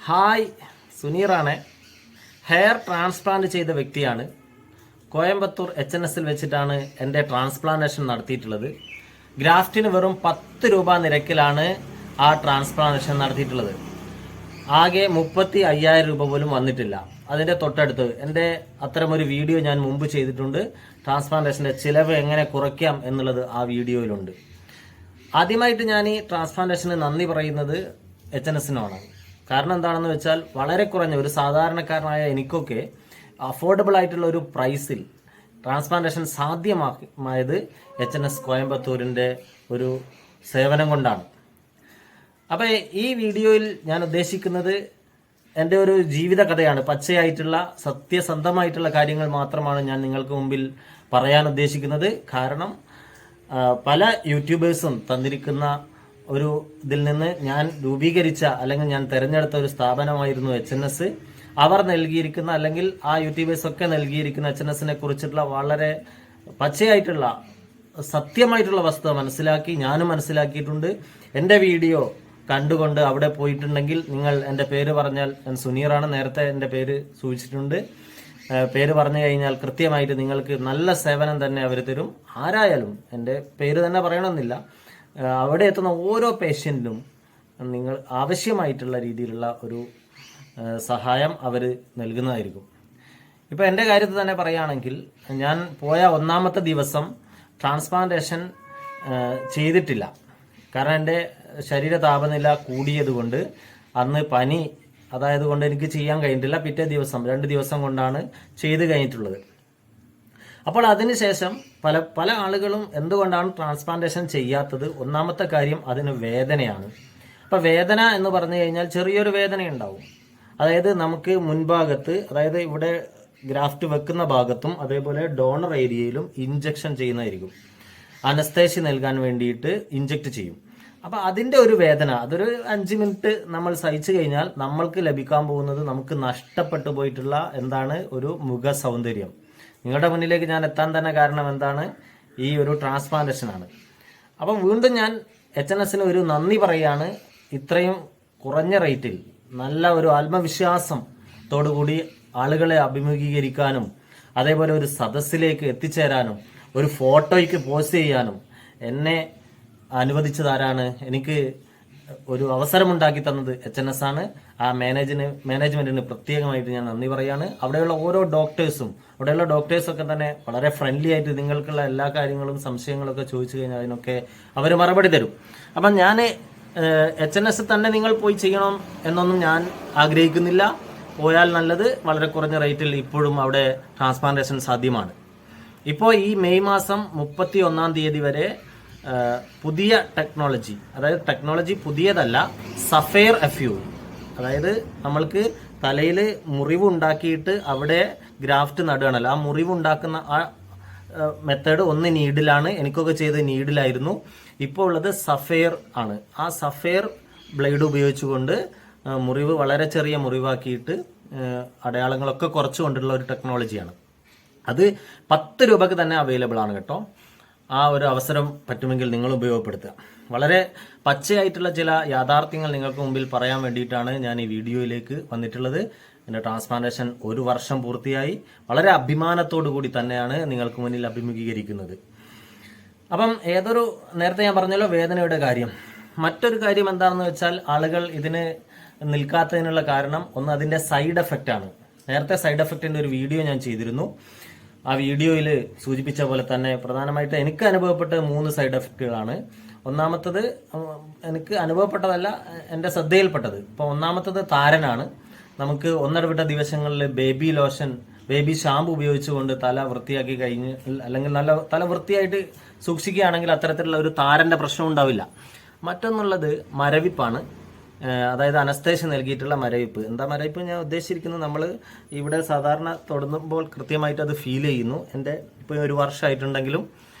Hi, സുനീറാണ്. Hair transplant ചെയ്ത വ്യക്തിയാണ്. Coimbatore HNS വെച്ചിട്ടാണ് എൻ്റെ ട്രാൻസ്പ്ലാന്റേഷൻ നടത്തിയിട്ടുള്ളത്. ഗ്രാഫ്റ്റിന് വെറും 10 രൂപ നിരക്കിലാണ് ആ ട്രാൻസ്പ്ലാന്റേഷൻ നടത്തിയിട്ടുള്ളത്. ആകെ 35,000 രൂപ പോലും വന്നിട്ടില്ല. അതിൻ്റെ തൊട്ടടുത്ത് എൻ്റെ അത്തരമൊരു വീഡിയോ ഞാൻ മുമ്പ് ചെയ്തിട്ടുണ്ട്. ട്രാൻസ്പ്ലാന്റേഷൻ്റെ ചിലവ് എങ്ങനെ കുറയ്ക്കാം എന്നുള്ളത് ആ വീഡിയോയിലുണ്ട്. ആദ്യമായിട്ട് ഞാൻ ഈ ട്രാൻസ്പ്ലാന്റേഷന് നന്ദി പറയുന്നത് HNSനോടാണ്. കാരണം എന്താണെന്ന് വെച്ചാൽ വളരെ കുറഞ്ഞ ഒരു സാധാരണക്കാരനായ എനിക്കൊക്കെ അഫോർഡബിൾ ആയിട്ടുള്ള ഒരു പ്രൈസിൽ ട്രാൻസ്പ്ലാന്റേഷൻ സാധ്യമായത് HNS കോയമ്പത്തൂരിൻ്റെ ഒരു സേവനം കൊണ്ടാണ്. അപ്പോൾ ഈ വീഡിയോയിൽ ഞാൻ ഉദ്ദേശിക്കുന്നത് എൻ്റെ ഒരു ജീവിത കഥയാണ്. പച്ചയായിട്ടുള്ള സത്യസന്ധമായിട്ടുള്ള കാര്യങ്ങൾ മാത്രമാണ് ഞാൻ നിങ്ങൾക്ക് മുമ്പിൽ പറയാൻ ഉദ്ദേശിക്കുന്നത്. കാരണം പല യൂട്യൂബേഴ്സും തന്നിരിക്കുന്ന ഒരു ഇതിൽ നിന്ന് ഞാൻ രൂപീകരിച്ച അല്ലെങ്കിൽ ഞാൻ തിരഞ്ഞെടുത്ത ഒരു സ്ഥാപനമായിരുന്നു HNS. അവർ നൽകിയിരിക്കുന്ന അല്ലെങ്കിൽ ആ യൂട്യൂബേഴ്സൊക്കെ നൽകിയിരിക്കുന്ന HNSനെ കുറിച്ചിട്ടുള്ള വളരെ പച്ചയായിട്ടുള്ള സത്യമായിട്ടുള്ള വസ്തുത മനസ്സിലാക്കി ഞാനും മനസ്സിലാക്കിയിട്ടുണ്ട്. എൻ്റെ വീഡിയോ കണ്ടുകൊണ്ട് അവിടെ പോയിട്ടുണ്ടെങ്കിൽ നിങ്ങൾ എൻ്റെ പേര് പറഞ്ഞാൽ, ഞാൻ സുനീറാണ്, നേരത്തെ എൻ്റെ പേര് സൂചിച്ചിട്ടുണ്ട്. പേര് പറഞ്ഞു കഴിഞ്ഞാൽ കൃത്യമായിട്ട് നിങ്ങൾക്ക് നല്ല സേവനം തന്നെ അവർ തരും. ആരായാലും എൻ്റെ പേര് തന്നെ പറയണമെന്നില്ല. അവിടെ എത്തുന്ന ഓരോ പേഷ്യൻറ്റിനും നിങ്ങൾ ആവശ്യമായിട്ടുള്ള രീതിയിലുള്ള ഒരു സഹായം അവർ നൽകുന്നതായിരിക്കും. ഇപ്പോൾ എൻ്റെ കാര്യത്തിൽ തന്നെ പറയുകയാണെങ്കിൽ, ഞാൻ പോയ ഒന്നാമത്തെ ദിവസം ട്രാൻസ്പ്ലാന്റേഷൻ ചെയ്തിട്ടില്ല. കാരണം എൻ്റെ ശരീര താപനില കൂടിയത് കൊണ്ട് അന്ന് പനി അതായത് കൊണ്ട് എനിക്ക് ചെയ്യാൻ കഴിഞ്ഞിട്ടില്ല. പിറ്റേ ദിവസം 2 ദിവസം കൊണ്ടാണ് ചെയ്ത് കഴിഞ്ഞിട്ടുള്ളത്. അപ്പോൾ അതിനുശേഷം പല ആളുകളും എന്തുകൊണ്ടാണ് ട്രാൻസ്പ്ലാന്റേഷൻ ചെയ്യാത്തത്? ഒന്നാമത്തെ കാര്യം അതിന് വേദനയാണ്. അപ്പോൾ വേദന എന്ന് പറഞ്ഞു കഴിഞ്ഞാൽ ചെറിയൊരു വേദന ഉണ്ടാവും. അതായത് നമുക്ക് മുൻഭാഗത്ത്, അതായത് ഇവിടെ ഗ്രാഫ്റ്റ് വെക്കുന്ന ഭാഗത്തും അതേപോലെ ഡോണർ ഏരിയയിലും ഇഞ്ചക്ഷൻ ചെയ്യുന്നതായിരിക്കും. അനസ്തേഷ്യ നൽകാൻ വേണ്ടിയിട്ട് ഇഞ്ചക്ട് ചെയ്യും. അപ്പോൾ അതിൻ്റെ ഒരു വേദന, അതൊരു 5 മിനിറ്റ് നമ്മൾ സഹിച്ചു കഴിഞ്ഞാൽ നമ്മൾക്ക് ലഭിക്കാൻ പോകുന്നത് നമുക്ക് നഷ്ടപ്പെട്ടു പോയിട്ടുള്ള എന്താണ്? ഒരു മുഖ സൗന്ദര്യം. നിങ്ങളുടെ മുന്നിലേക്ക് ഞാൻ എത്താൻ തന്നെ കാരണം എന്താണ്? ഈ ഒരു ട്രാൻസ്പ്ലാന്റേഷനാണ്. അപ്പം വീണ്ടും ഞാൻ HNSന് ഒരു നന്ദി പറയാണ്. ഇത്രയും കുറഞ്ഞ റേറ്റിൽ നല്ല ഒരു ആത്മവിശ്വാസത്തോടുകൂടി ആളുകളെ അഭിമുഖീകരിക്കാനും അതേപോലെ ഒരു സദസ്സിലേക്ക് എത്തിച്ചേരാനും ഒരു ഫോട്ടോയ്ക്ക് പോസ്റ്റ് ചെയ്യാനും എന്നെ അനുവദിച്ചതാരാണ്? എനിക്ക് ഒരു അവസരമുണ്ടാക്കി തന്നത് HNS ആണ്. ആ മാനേജ്മെന്റിന് പ്രത്യേകമായിട്ട് ഞാൻ നന്ദി പറയാണ്. അവിടെയുള്ള ഓരോ ഡോക്ടേഴ്സും ഒക്കെ തന്നെ വളരെ ഫ്രണ്ട്ലി ആയിട്ട് നിങ്ങൾക്കുള്ള എല്ലാ കാര്യങ്ങളും സംശയങ്ങളൊക്കെ ചോദിച്ചു കഴിഞ്ഞാൽ അതിനൊക്കെ അവർ മറുപടി തരും. അപ്പം ഞാൻ HNS തന്നെ നിങ്ങൾ പോയി ചെയ്യണം എന്നൊന്നും ഞാൻ ആഗ്രഹിക്കുന്നില്ല. പോയാൽ നല്ലത്. വളരെ കുറഞ്ഞ റേറ്റിൽ ഇപ്പോഴും അവിടെ ട്രാൻസ്പ്ലാന്റേഷൻ സാധ്യമാണ്. ഇപ്പോൾ ഈ മെയ് മാസം 31-ാം തീയതി വരെ പുതിയ ടെക്നോളജി, അതായത് ടെക്നോളജി പുതിയതല്ല, സഫെയർ FU, അതായത് നമ്മൾക്ക് തലയിൽ മുറിവ് ഉണ്ടാക്കിയിട്ട് അവിടെ ഗ്രാഫ്റ്റ് നടുകയാണല്ലോ, ആ മുറിവ് ഉണ്ടാക്കുന്ന ആ മെത്തേഡ് ഒന്ന് നീഡിലാണ്. എനിക്കൊക്കെ ചെയ്ത് നീഡിലായിരുന്നു. ഇപ്പോൾ ഉള്ളത് സഫെയർ ആണ്. ആ സഫെയർ ബ്ലേഡ് ഉപയോഗിച്ചുകൊണ്ട് മുറിവ് വളരെ ചെറിയ മുറിവാക്കിയിട്ട് അടയാളങ്ങളൊക്കെ കുറച്ചുകൊണ്ടുള്ള ഒരു ടെക്നോളജിയാണ്. അത് 10 രൂപക്ക് തന്നെ അവൈലബിൾ ആണ് കേട്ടോ. ആ ഒരു അവസരം പറ്റുമെങ്കിൽ നിങ്ങൾ ഉപയോഗപ്പെടുത്തുക. വളരെ പച്ചയായിട്ടുള്ള ചില യാഥാർത്ഥ്യങ്ങൾ നിങ്ങൾക്ക് മുമ്പിൽ പറയാൻ വേണ്ടിയിട്ടാണ് ഞാൻ ഈ വീഡിയോയിലേക്ക് വന്നിട്ടുള്ളത്. എൻ്റെ ട്രാൻസ്പ്ലാന്റേഷൻ 1 വർഷം പൂർത്തിയായി. വളരെ അഭിമാനത്തോടു കൂടി തന്നെയാണ് നിങ്ങൾക്ക് മുന്നിൽ അഭിമുഖീകരിക്കുന്നത്. അപ്പം നേരത്തെ ഞാൻ പറഞ്ഞല്ലോ വേദനയുടെ കാര്യം. മറ്റൊരു കാര്യം എന്താണെന്ന് വെച്ചാൽ, ആളുകൾ ഇതിന് നിൽക്കാത്തതിനുള്ള കാരണം ഒന്ന് അതിൻ്റെ സൈഡ് എഫക്റ്റ് ആണ്. നേരത്തെ സൈഡ് എഫക്റ്റിൻ്റെ ഒരു വീഡിയോ ഞാൻ ചെയ്തിരുന്നു. ആ വീഡിയോയിൽ സൂചിപ്പിച്ച പോലെ തന്നെ പ്രധാനമായിട്ട് എനിക്ക് അനുഭവപ്പെട്ട 3 സൈഡ് എഫക്റ്റുകളാണ്. ഒന്നാമത്തത് എനിക്ക് അനുഭവപ്പെട്ടതല്ല, എൻ്റെ ശ്രദ്ധയിൽപ്പെട്ടത്. ഇപ്പോൾ ഒന്നാമത്തത് താരനാണ്. നമുക്ക് ഒന്നരവിട്ട ദിവസങ്ങളിൽ ബേബി ലോഷൻ, ബേബി ഷാമ്പു ഉപയോഗിച്ചുകൊണ്ട് തല വൃത്തിയാക്കി കഴിഞ്ഞ് അല്ലെങ്കിൽ നല്ല തല വൃത്തിയായിട്ട് സൂക്ഷിക്കുകയാണെങ്കിൽ അത്തരത്തിലുള്ള ഒരു താരൻ്റെ പ്രശ്നം ഉണ്ടാവില്ല. മറ്റൊന്നുള്ളത് മരവിപ്പാണ്. അതായത് അനസ്തേഷ്യ നൽകിയിട്ടുള്ള മരവിപ്പ്. എന്താ മരവിപ്പ് ഞാൻ ഉദ്ദേശിച്ചിരിക്കുന്നത്? നമ്മൾ ഇവിടെ സാധാരണ തൊടുമ്പോൾ കൃത്യമായിട്ട് അത് ഫീൽ ചെയ്യുന്നു. എൻ്റെ ഇപ്പോൾ 1 വർഷമായിട്ടുണ്ടെങ്കിലും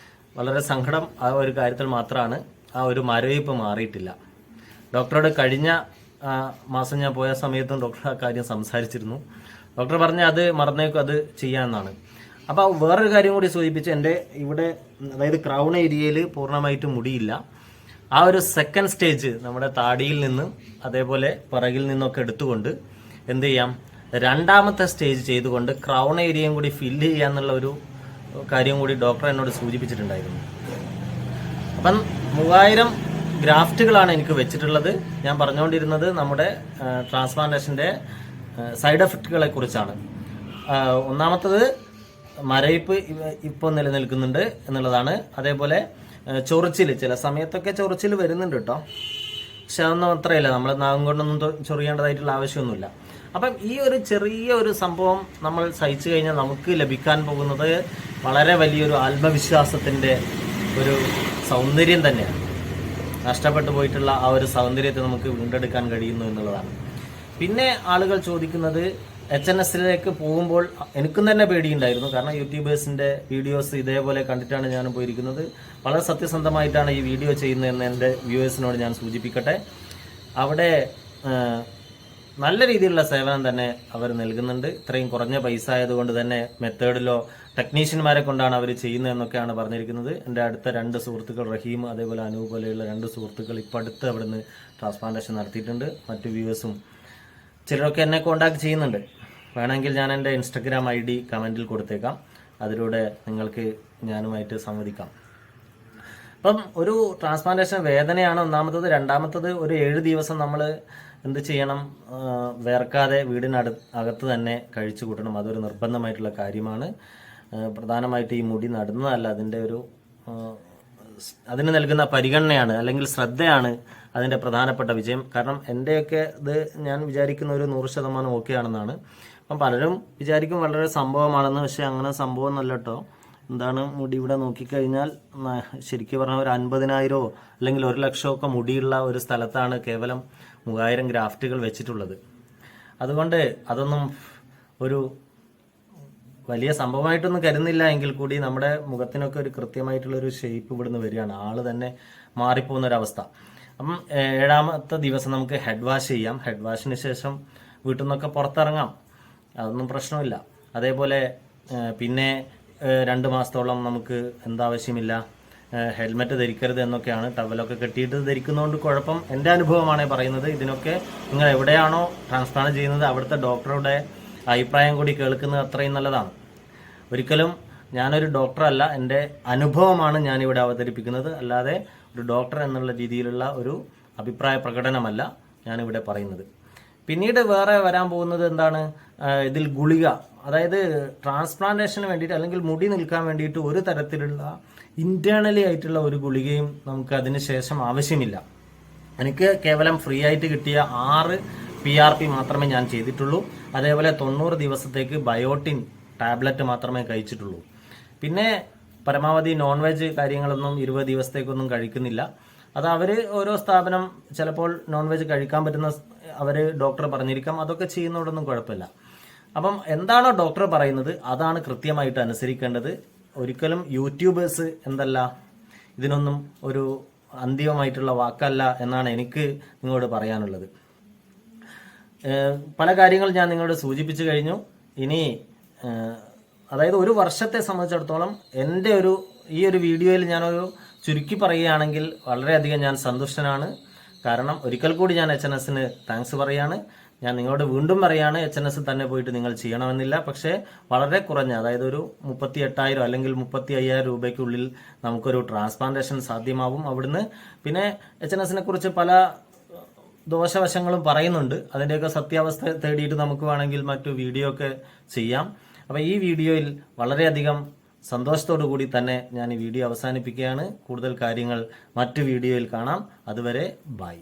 വളരെ സങ്കടം ആ ഒരു കാര്യത്തിൽ മാത്രമാണ്. ആ ഒരു മരവിപ്പ് മാറിയിട്ടില്ല. ഡോക്ടറോട് കഴിഞ്ഞ മാസം ഞാൻ പോയ സമയത്തും ഡോക്ടർ ആ കാര്യം സംസാരിച്ചിരുന്നു. ഡോക്ടർ പറഞ്ഞ അത് മറന്നേക്കും, അത് ചെയ്യാമെന്നാണ്. അപ്പോൾ വേറൊരു കാര്യം കൂടി സൂചിപ്പിച്ച്, എൻ്റെ ഇവിടെ അതായത് ക്രൗൺ ഏരിയയിൽ പൂർണ്ണമായിട്ട് മുടിയില്ല. ആ ഒരു സെക്കൻഡ് സ്റ്റേജ് നമ്മുടെ താടിയിൽ നിന്നും അതേപോലെ പിറകിൽ നിന്നൊക്കെ എടുത്തുകൊണ്ട് എന്ത് ചെയ്യാം, രണ്ടാമത്തെ സ്റ്റേജ് ചെയ്തുകൊണ്ട് ക്രൗൺ ഏരിയയും കൂടി ഫില്ല് ചെയ്യാന്നുള്ള ഒരു കാര്യം കൂടി ഡോക്ടർ എന്നോട് സൂചിപ്പിച്ചിട്ടുണ്ടായിരുന്നു. അപ്പം 3000 ഗ്രാഫ്റ്റുകളാണ് എനിക്ക് വെച്ചിട്ടുള്ളത്. ഞാൻ പറഞ്ഞുകൊണ്ടിരുന്നത് നമ്മുടെ ട്രാൻസ്പ്ലാന്റേഷൻ്റെ സൈഡ് എഫക്റ്റുകളെ കുറിച്ചാണ്. ഒന്നാമത്തത് മരവിപ്പ് ഇപ്പോൾ നിലനിൽക്കുന്നുണ്ട് എന്നുള്ളതാണ്. അതേപോലെ ചൊറിച്ചിൽ, ചില സമയത്തൊക്കെ ചൊറിച്ചിൽ വരുന്നുണ്ട് കേട്ടോ, പക്ഷെ അതൊന്നും അത്രയില്ല, നമ്മൾ നാഗം കൊണ്ടൊന്നും ചൊറിയേണ്ടതായിട്ടുള്ള ആവശ്യമൊന്നുമില്ല. അപ്പം ഈ ഒരു ചെറിയ ഒരു സംഭവം നമ്മൾ സഹിച്ചു കഴിഞ്ഞാൽ നമുക്ക് ലഭിക്കാൻ പോകുന്നത് വളരെ വലിയൊരു ആത്മവിശ്വാസത്തിൻ്റെ ഒരു സൗന്ദര്യം തന്നെയാണ്. നഷ്ടപ്പെട്ടു പോയിട്ടുള്ള ആ ഒരു സൗന്ദര്യത്തെ നമുക്ക് വീണ്ടെടുക്കാൻ കഴിയുന്നു എന്നുള്ളതാണ്. പിന്നെ ആളുകൾ ചോദിക്കുന്നത് HNSലേക്ക് പോകുമ്പോൾ എനിക്കും തന്നെ പേടിയുണ്ടായിരുന്നു. കാരണം യൂട്യൂബേഴ്സിൻ്റെ വീഡിയോസ് ഇതേപോലെ കണ്ടിട്ടാണ് ഞാൻ പോയിരിക്കുന്നത്. വളരെ സത്യസന്ധമായിട്ടാണ് ഈ വീഡിയോ ചെയ്യുന്നതെന്ന് എൻ്റെ വ്യൂവേഴ്സിനോട് ഞാൻ സൂചിപ്പിക്കട്ടെ. അവിടെ നല്ല രീതിയിലുള്ള സേവനം തന്നെ അവർ നൽകുന്നുണ്ട്. ഇത്രയും കുറഞ്ഞ പൈസ ആയതുകൊണ്ട് തന്നെ മെത്തേഡിലോ ടെക്നീഷ്യന്മാരെ കൊണ്ടാണ് അവർ ചെയ്യുന്നതെന്നൊക്കെയാണ് പറഞ്ഞിരിക്കുന്നത്. എൻ്റെ അടുത്ത 2 സുഹൃത്തുക്കൾ, റഹീം അതേപോലെ അനൂപ് പോലെയുള്ള 2 സുഹൃത്തുക്കൾ ഇപ്പോൾ അടുത്ത് അവിടുന്ന് ട്രാൻസ്പ്ലാന്റേഷൻ നടത്തിയിട്ടുണ്ട്. മറ്റു വ്യൂവേഴ്സും ചിലരൊക്കെ എന്നെ കോൺടാക്ട് ചെയ്യുന്നുണ്ട്. വേണമെങ്കിൽ ഞാൻ എൻ്റെ ഇൻസ്റ്റഗ്രാം ID കമൻറ്റിൽ കൊടുത്തേക്കാം. അതിലൂടെ നിങ്ങൾക്ക് ഞാനുമായിട്ട് സംവദിക്കാം. അപ്പം ഒരു ട്രാൻസ്പ്ലാന്റേഷൻ വേദനയാണ് ഒന്നാമത്തത്. രണ്ടാമത്തത് ഒരു 7 ദിവസം നമ്മൾ എന്ത് ചെയ്യണം, വേർക്കാതെ അകത്ത് തന്നെ കഴിച്ചു കൂട്ടണം. അതൊരു നിർബന്ധമായിട്ടുള്ള കാര്യമാണ്. പ്രധാനമായിട്ട് ഈ മുടി നടുന്നതല്ല, അതിന് നൽകുന്ന പരിഗണനയാണ് അല്ലെങ്കിൽ ശ്രദ്ധയാണ് അതിൻ്റെ പ്രധാനപ്പെട്ട വിജയം. കാരണം എൻ്റെയൊക്കെ ഇത് ഞാൻ വിചാരിക്കുന്ന ഒരു 100% ഓക്കെ ആണെന്നാണ്. അപ്പം പലരും വിചാരിക്കും വളരെ സംഭവമാണെന്ന്. പക്ഷേ അങ്ങനെ സംഭവം നല്ല കേട്ടോ. എന്താണ്, മുടി ഇവിടെ നോക്കിക്കഴിഞ്ഞാൽ ശരിക്കും പറഞ്ഞാൽ ഒരു 50,000 അല്ലെങ്കിൽ 1,00,000 മുടിയുള്ള ഒരു സ്ഥലത്താണ് കേവലം 3000 ഗ്രാഫ്റ്റുകൾ വെച്ചിട്ടുള്ളത്. അതുകൊണ്ട് അതൊന്നും ഒരു വലിയ സംഭവമായിട്ടൊന്നും കരുതുന്നില്ല. എങ്കിൽ കൂടി നമ്മുടെ മുഖത്തിനൊക്കെ ഒരു കൃത്യമായിട്ടുള്ളൊരു ഷേപ്പ് ഇവിടുന്ന് വരികയാണ്. ആള് തന്നെ മാറിപ്പോകുന്നൊരവസ്ഥ. അപ്പം 7ാമത്തെ ദിവസം നമുക്ക് ഹെഡ് വാഷ് ചെയ്യാം. ഹെഡ് വാഷിന് ശേഷം വീട്ടിൽ നിന്നൊക്കെ പുറത്തിറങ്ങാം, അതൊന്നും പ്രശ്നമില്ല. അതേപോലെ പിന്നെ 2 മാസത്തോളം നമുക്ക് എന്താവശ്യമില്ല, ഹെൽമെറ്റ് ധരിക്കരുത് എന്നൊക്കെയാണ്. ടവലൊക്കെ കെട്ടിയിട്ട് ധരിക്കുന്നതുകൊണ്ട് കുഴപ്പം, എൻ്റെ അനുഭവമാണ് പറയുന്നത്. ഇതിനൊക്കെ നിങ്ങൾ എവിടെയാണോ ട്രാൻസ്പ്ലാന്റ് ചെയ്യുന്നത് അവിടുത്തെ ഡോക്ടറുടെ അഭിപ്രായം കൂടി കേൾക്കുന്നത് അത്രയും നല്ലതാണ്. ഒരിക്കലും ഞാനൊരു ഡോക്ടറല്ല, എൻ്റെ അനുഭവമാണ് ഞാനിവിടെ അവതരിപ്പിക്കുന്നത്. അല്ലാതെ ഒരു ഡോക്ടർ എന്നുള്ള രീതിയിലുള്ള ഒരു അഭിപ്രായ പ്രകടനമല്ല ഞാനിവിടെ പറയുന്നത്. പിന്നീട് വേറെ വരാൻ പോകുന്നത് എന്താണ്, ഇതിൽ ഗുളിക, അതായത് ട്രാൻസ്പ്ലാന്റേഷന് വേണ്ടിയിട്ട് അല്ലെങ്കിൽ മുടി നിൽക്കാൻ വേണ്ടിയിട്ട് ഒരു തരത്തിലുള്ള ഇന്റേണലി ആയിട്ടുള്ള ഒരു ഗുളികയും നമുക്ക് അതിന് ശേഷം ആവശ്യമില്ല. എനിക്ക് കേവലം ഫ്രീ ആയിട്ട് കിട്ടിയ 6 PRP മാത്രമേ ഞാൻ ചെയ്തിട്ടുള്ളൂ. അതേപോലെ 90 ദിവസത്തേക്ക് ബയോട്ടിൻ ടാബ്ലറ്റ് മാത്രമേ കഴിച്ചിട്ടുള്ളൂ. പിന്നെ പരമാവധി നോൺ വെജ് കാര്യങ്ങളൊന്നും 20 ദിവസത്തേക്കൊന്നും കഴിക്കുന്നില്ല. അത് അവർ ഓരോ സ്ഥാപനം ചിലപ്പോൾ നോൺ വെജ് കഴിക്കാൻ പറ്റുന്ന അവർ ഡോക്ടർ പറഞ്ഞിരിക്കാം, അതൊക്കെ ചെയ്യുന്നതോടൊന്നും കുഴപ്പമില്ല. അപ്പം എന്താണോ ഡോക്ടർ പറയുന്നത് അതാണ് കൃത്യമായിട്ട് അനുസരിക്കേണ്ടത്. ഒരിക്കലും യൂട്യൂബേഴ്സ് എന്തല്ല, ഇതിനൊന്നും ഒരു അന്തിമമായിട്ടുള്ള വാക്കല്ല എന്നാണ് എനിക്ക് നിങ്ങളോട് പറയാനുള്ളത്. പല കാര്യങ്ങൾ ഞാൻ നിങ്ങളോട് സൂചിപ്പിച്ചു കഴിഞ്ഞു. ഇനി അതായത് ഒരു വർഷത്തെ സംബന്ധിച്ചിടത്തോളം എൻ്റെ ഈ ഒരു വീഡിയോയിൽ ഞാനൊരു ചുരുക്കി പറയുകയാണെങ്കിൽ വളരെയധികം ഞാൻ സന്തുഷ്ടനാണ്. കാരണം ഒരിക്കൽ കൂടി ഞാൻ HNS-ന് താങ്ക്സ് പറയാണ്. ഞാൻ നിങ്ങളോട് വീണ്ടും പറയാണ്, HNS തന്നെ പോയിട്ട് നിങ്ങൾ ചെയ്യണമെന്നില്ല. പക്ഷേ വളരെ കുറഞ്ഞ, അതായത് ഒരു 38,000 അല്ലെങ്കിൽ 35,000 രൂപയ്ക്കുള്ളിൽ നമുക്കൊരു ട്രാൻസ്പ്ലാന്റേഷൻ സാധ്യമാവും അവിടുന്ന്. പിന്നെ HNS-നെ കുറിച്ച് പല ദോഷവശങ്ങളും പറയുന്നുണ്ട്. അതിൻ്റെയൊക്കെ സത്യാവസ്ഥ തേടിയിട്ട് നമുക്ക് വേണമെങ്കിൽ മറ്റു വീഡിയോ ഒക്കെ ചെയ്യാം. അപ്പോൾ ഈ വീഡിയോയിൽ വളരെയധികം സന്തോഷത്തോടു കൂടി തന്നെ ഞാൻ ഈ വീഡിയോ അവസാനിപ്പിക്കുകയാണ്. കൂടുതൽ കാര്യങ്ങൾ മറ്റു വീഡിയോയിൽ കാണാം. അതുവരെ ബൈ.